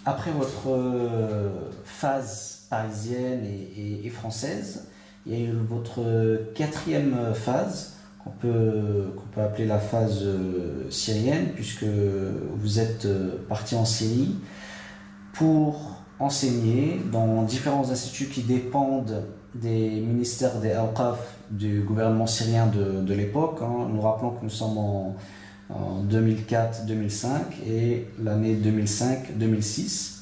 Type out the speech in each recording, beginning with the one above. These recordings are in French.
Après votre phase parisienne et française, il y a eu votre quatrième phase, qu'on peut appeler la phase syrienne, puisque vous êtes parti en Syrie pour enseigner dans différents instituts qui dépendent des ministères des Awqaf du gouvernement syrien de l'époque. Nous rappelons que nous sommes en 2004-2005 et l'année 2005-2006.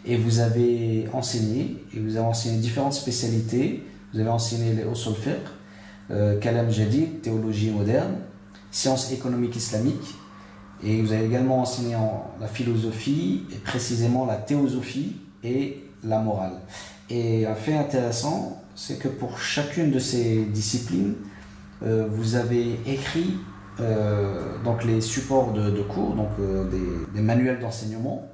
Et vous avez enseigné différentes spécialités. Vous avez enseigné les usul fiqh, kalam jadid, théologie moderne, sciences économiques islamiques. Et vous avez également enseigné la philosophie, et précisément la théosophie et la morale. Et un fait intéressant, c'est que pour chacune de ces disciplines, vous avez écrit donc les supports de cours, donc des manuels d'enseignement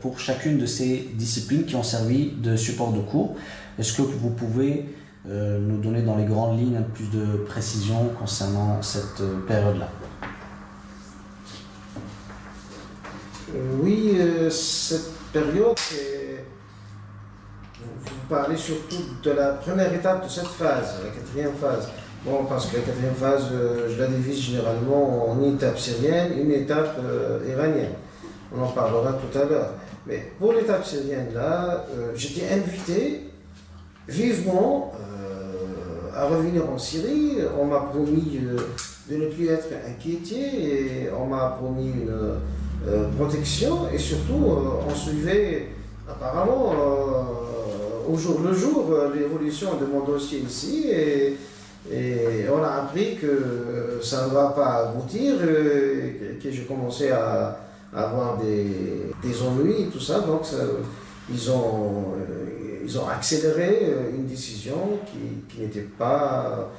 pour chacune de ces disciplines qui ont servi de support de cours. Est-ce que vous pouvez nous donner dans les grandes lignes un peu plus de précision concernant cette période-là? Oui, cette période, vous parlez surtout de la première étape de cette phase, la quatrième phase. Bon, parce que la quatrième phase, je la divise généralement en une étape syrienne, une étape iranienne. On en parlera tout à l'heure. Mais pour l'étape syrienne, là, j'étais invité vivement à revenir en Syrie. On m'a promis de ne plus être inquiété et on m'a promis une protection. Et surtout, on suivait apparemment au jour le jour l'évolution de mon dossier ici. Et on a appris que ça ne va pas aboutir, que j'ai commencé à avoir des ennuis et tout ça. Donc ils ont accéléré une décision qui n'était pas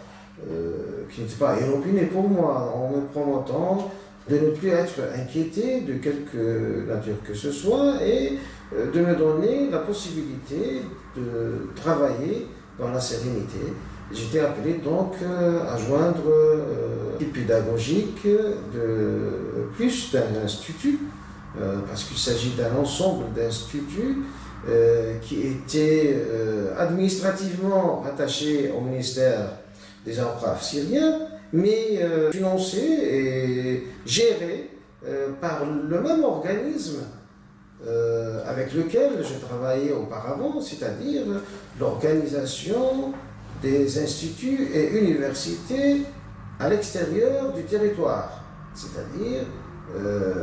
inopinée pour moi, en me promettant de ne plus être inquiété de quelque nature que ce soit et de me donner la possibilité de travailler dans la sérénité. J'étais appelé donc à joindre l'équipe pédagogique de plus d'un institut, parce qu'il s'agit d'un ensemble d'instituts qui étaient administrativement rattachés au ministère des Awqaf syriens, mais financés et gérés par le même organisme avec lequel je travaillais auparavant, c'est-à-dire l'organisation des instituts et universités à l'extérieur du territoire. C'est-à-dire,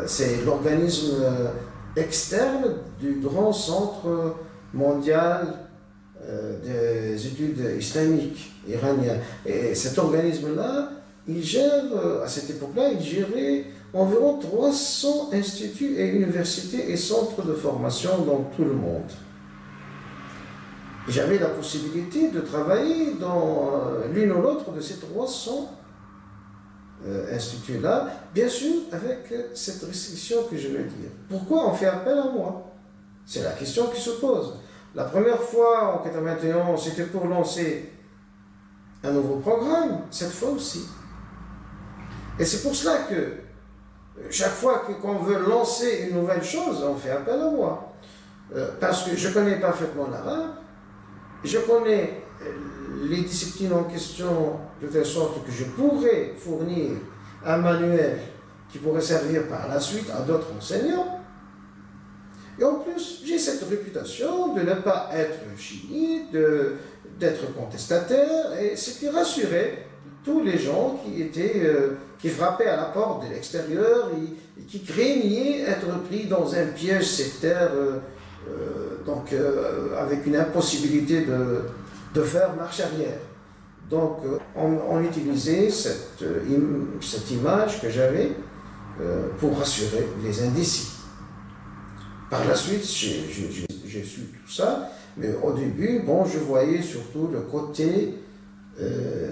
c'est l'organisme externe du grand centre mondial des études islamiques iraniennes. Et cet organisme-là, il gère, à cette époque-là, il gérait environ 300 instituts et universités et centres de formation dans tout le monde. J'avais la possibilité de travailler dans l'une ou l'autre de ces 300 instituts-là, bien sûr avec cette restriction que je vais dire. Pourquoi on fait appel à moi? C'est la question qui se pose. La première fois, en 1991, c'était pour lancer un nouveau programme, cette fois aussi. Et c'est pour cela que chaque fois qu'on veut lancer une nouvelle chose, on fait appel à moi. Parce que je connais parfaitement l'arabe, je connais les disciplines en question de telle sorte que je pourrais fournir un manuel qui pourrait servir par la suite à d'autres enseignants. Et en plus, j'ai cette réputation de ne pas être chiite, d'être contestataire, et ce qui rassurait tous les gens qui frappaient à la porte de l'extérieur et qui craignaient être pris dans un piège sectaire, avec une impossibilité de faire marche arrière. Donc, on utilisait cette image que j'avais pour rassurer les indécis. Par la suite, j'ai su tout ça, mais au début, je voyais surtout le côté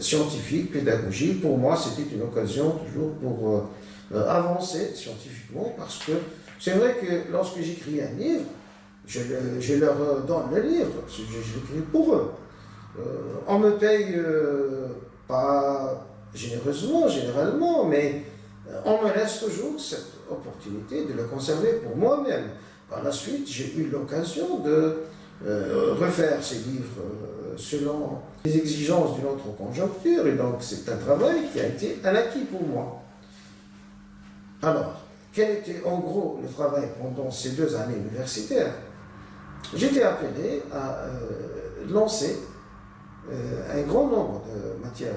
scientifique, pédagogique. Pour moi, c'était une occasion toujours pour avancer scientifiquement, parce que c'est vrai que lorsque j'écris un livre, je leur donne le livre, je l'écris pour eux. On me paye pas généreusement, généralement, mais on me laisse toujours cette opportunité de le conserver pour moi-même. Par la suite, j'ai eu l'occasion de refaire ces livres selon les exigences d'une autre conjoncture, et donc c'est un travail qui a été un acquis pour moi. Alors, quel était en gros le travail pendant ces 2 années universitaires? J'étais appelé à lancer un grand nombre de matières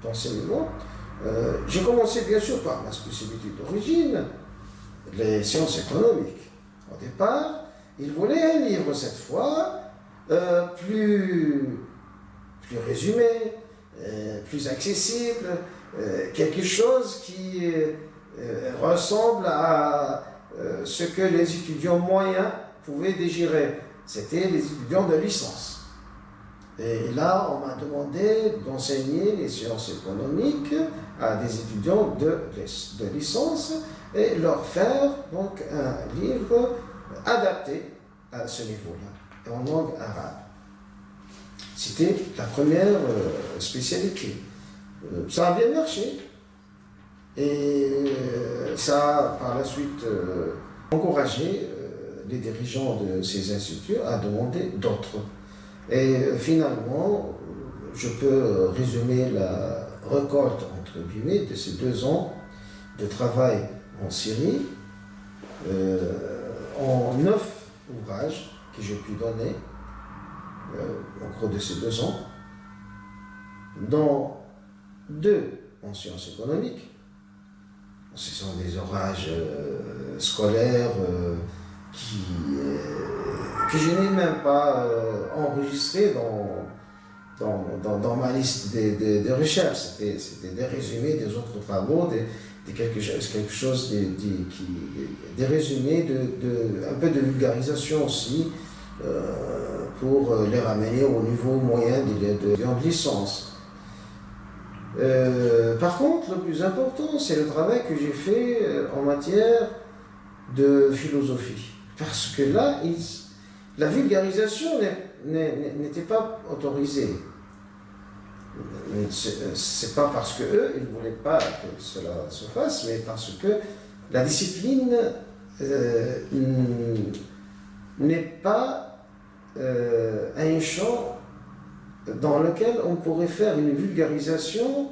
d'enseignement. J'ai commencé bien sûr par ma spécialité d'origine, les sciences économiques. Au départ, il voulait un livre cette fois plus résumé, plus accessible, quelque chose qui ressemble à ce que les étudiants moyens pouvaient désirer. C'était les étudiants de licence. Et là, on m'a demandé d'enseigner les sciences économiques à des étudiants de licence et leur faire donc un livre adapté à ce niveau-là, en langue arabe. C'était la première spécialité. Ça a bien marché. Et ça a par la suite encouragé les dirigeants de ces instituts à demander d'autres. Et finalement, je peux résumer la récolte, entre guillemets, de ces 2 ans de travail en Syrie en 9 ouvrages que j'ai pu donner au cours de ces 2 ans, dont 2 en sciences économiques. Ce sont des ouvrages scolaires que je n'ai même pas enregistrés dans ma liste de recherches. C'était des résumés des autres travaux, quelque chose des résumés, un peu de vulgarisation aussi, pour les ramener au niveau moyen de licence. Par contre, le plus important, c'est le travail que j'ai fait en matière de philosophie. Parce que là, la vulgarisation n'était pas autorisée. C'est pas parce qu'eux, ils ne voulaient pas que cela se fasse, mais parce que la discipline n'est pas un champ dans lequel on pourrait faire une vulgarisation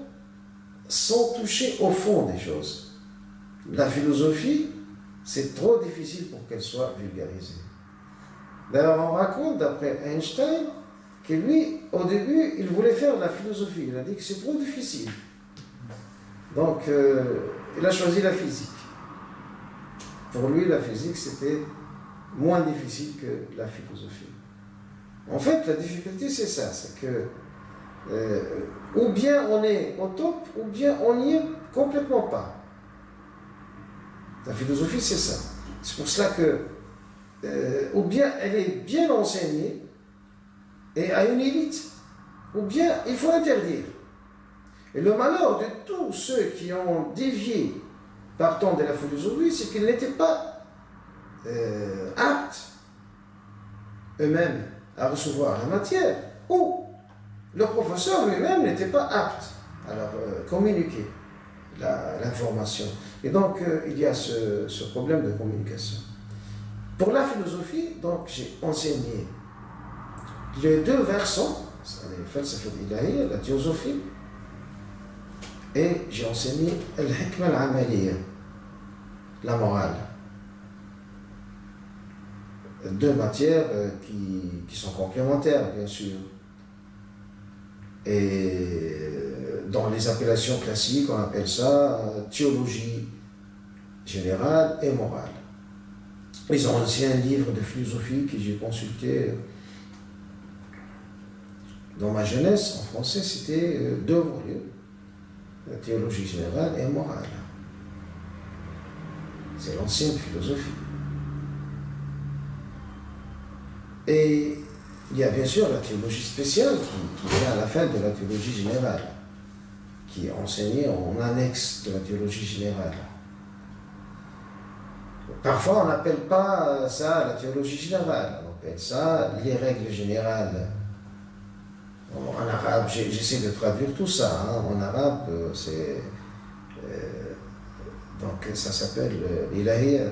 sans toucher au fond des choses. La philosophie, c'est trop difficile pour qu'elle soit vulgarisée. D'ailleurs, on raconte, d'après Einstein, que lui, au début, il voulait faire de la philosophie. Il a dit que c'est trop difficile. Donc, il a choisi la physique. Pour lui, la physique, c'était moins difficile que la philosophie. En fait, la difficulté, c'est ça, c'est que ou bien on est au top, ou bien on n'y est complètement pas. La philosophie, c'est ça. C'est pour cela que, ou bien elle est bien enseignée et à une élite, ou bien il faut interdire. Et le malheur de tous ceux qui ont dévié partant de la philosophie, c'est qu'ils n'étaient pas aptes eux-mêmes à recevoir la matière, ou le professeur lui-même n'était pas apte à leur communiquer l'information. Et donc, il y a ce problème de communication. Pour la philosophie, donc, j'ai enseigné les 2 versants, la théosophie, et j'ai enseigné al-hikma al-amaliya, la morale. 2 matières qui sont complémentaires, bien sûr. Et dans les appellations classiques, on appelle ça théologie générale et morale. Ils ont aussi un livre de philosophie que j'ai consulté dans ma jeunesse, en français, c'était 2 volumes, la théologie générale et morale. C'est l'ancienne philosophie. Et il y a bien sûr la théologie spéciale qui vient à la fin de la théologie générale, qui est enseignée en annexe de la théologie générale. Parfois, on n'appelle pas ça la théologie générale, on appelle ça les règles générales. En arabe, j'essaie de traduire tout ça. En arabe, c'est Donc ça s'appelle l'ilahiyat.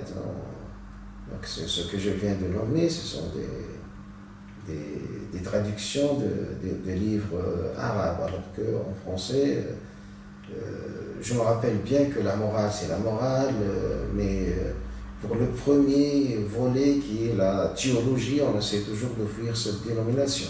Donc ce que je viens de nommer, ce sont des traductions de livres arabes, alors qu'en français, je me rappelle bien que la morale c'est la morale, mais pour le premier volet qui est la théologie, on essaie toujours d'offrir cette dénomination.